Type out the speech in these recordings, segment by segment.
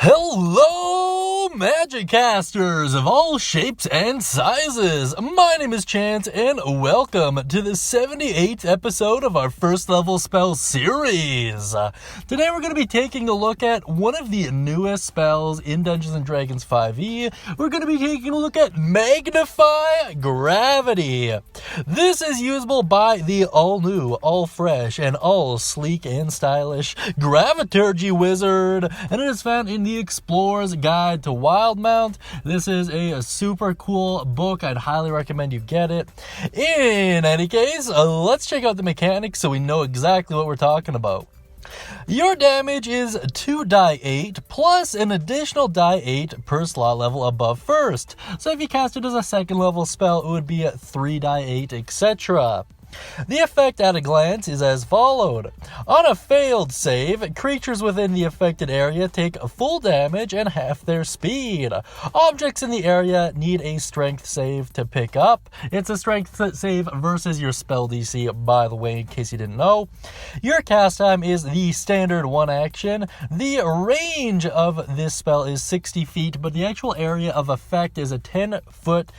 Hello, Magic Casters of all shapes and sizes. My name is Chance, and welcome to the 78th episode of our first level spell series. Today we're going to be taking a look at one of the newest spells in Dungeons & Dragons 5e. We're going to be taking a look at Magnify Gravity. This is usable by the all-new, all-fresh, and all-sleek and stylish Graviturgy Wizard, and it is found in the Explorer's Guide to Wildmount. This is a super cool book. I'd highly recommend you get it. In any case, let's check out the mechanics so we know exactly what we're talking about. Your damage is 2 die 8 plus an additional die 8 per slot level above first. So if you cast it as a second level spell, it would be at 3 die 8, etc. The effect at a glance is as followed. On a failed save, creatures within the affected area take full damage and half their speed. Objects in the area need a strength save to pick up. It's a strength save versus your spell DC, by the way, in case you didn't know. Your cast time is the standard 1 action. The range of this spell is 60 feet, but the actual area of effect is a 10-foot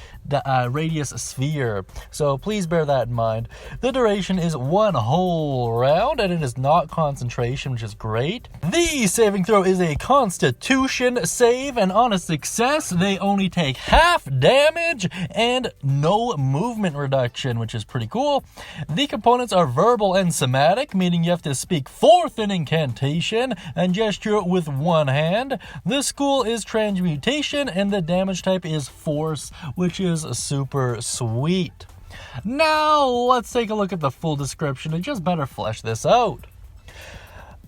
radius sphere. So please bear that in mind. The duration is 1 whole round, and it is not concentration, which is great. The saving throw is a Constitution save, and on a success, they only take half damage and no movement reduction, which is pretty cool. The components are verbal and somatic, meaning you have to speak forth an incantation and gesture with one hand. The school is Transmutation, and the damage type is Force, which is super sweet. Now, let's take a look at the full description and just better flesh this out.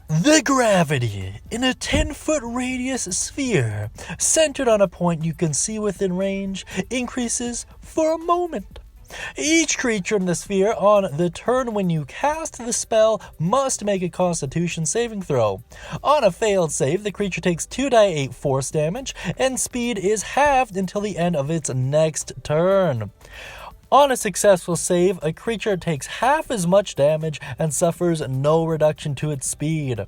The gravity in a 10-foot radius sphere, centered on a point you can see within range, increases for a moment. Each creature in the sphere on the turn when you cast the spell must make a Constitution saving throw. On a failed save, the creature takes 2 die 8 force damage, and speed is halved until the end of its next turn. On a successful save, a creature takes half as much damage and suffers no reduction to its speed.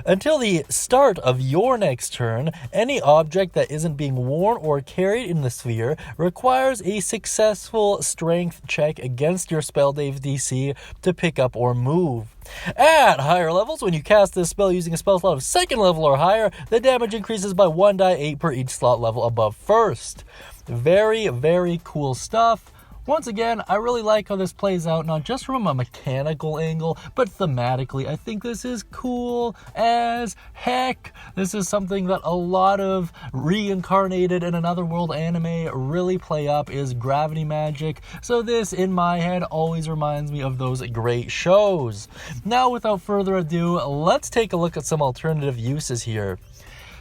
Until the start of your next turn, any object that isn't being worn or carried in the sphere requires a successful strength check against your spell DC to pick up or move. At higher levels, when you cast this spell using a spell slot of second level or higher, the damage increases by 1 die 8 per each slot level above first. Very, very cool stuff. Once again, I really like how this plays out, not just from a mechanical angle, but thematically. I think this is cool as heck. This is something that a lot of reincarnated in another world anime really play up, is gravity magic. So this, in my head, always reminds me of those great shows. Now, without further ado, let's take a look at some alternative uses here.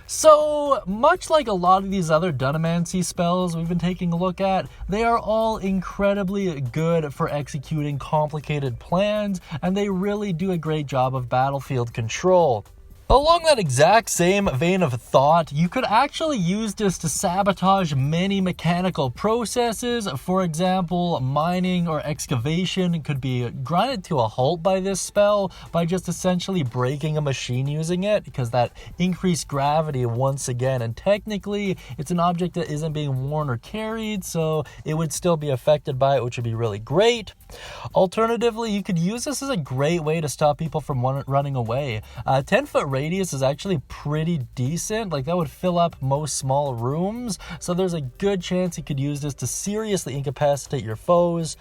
So, much like a lot of these other Dunamancy spells we've been taking a look at, they are all incredibly good for executing complicated plans, and they really do a great job of battlefield control. Along that exact same vein of thought, you could actually use this to sabotage many mechanical processes. For example, mining or excavation could be grinded to a halt by this spell by just essentially breaking a machine using it, because that increased gravity once again, and technically it's an object that isn't being worn or carried, so it would still be affected by it, which would be really great. Alternatively, you could use this as a great way to stop people from running away. 10-foot radius is actually pretty decent. Like, that would fill up most small rooms, so there's a good chance you could use this to seriously incapacitate your foes.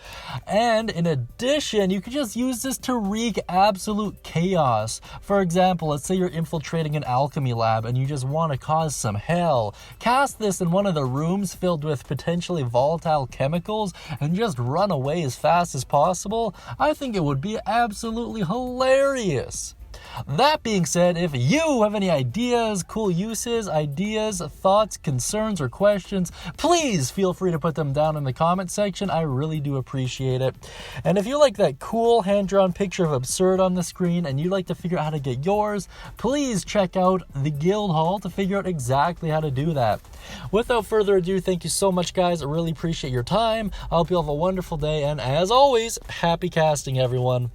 And in addition, you could just use this to wreak absolute chaos. For example, let's say you're infiltrating an alchemy lab and you just want to cause some hell. Cast this in one of the rooms filled with potentially volatile chemicals and just run away as fast as possible. I think it would be absolutely hilarious. That being said, if you have any ideas, cool uses, thoughts, concerns, or questions, please feel free to put them down in the comment section. I really do appreciate it. And if you like that cool hand-drawn picture of Absurd on the screen and you'd like to figure out how to get yours, please check out the Guild Hall to figure out exactly how to do that. Without further ado, thank you so much, guys. I really appreciate your time. I hope you have a wonderful day, and as always, happy casting, everyone.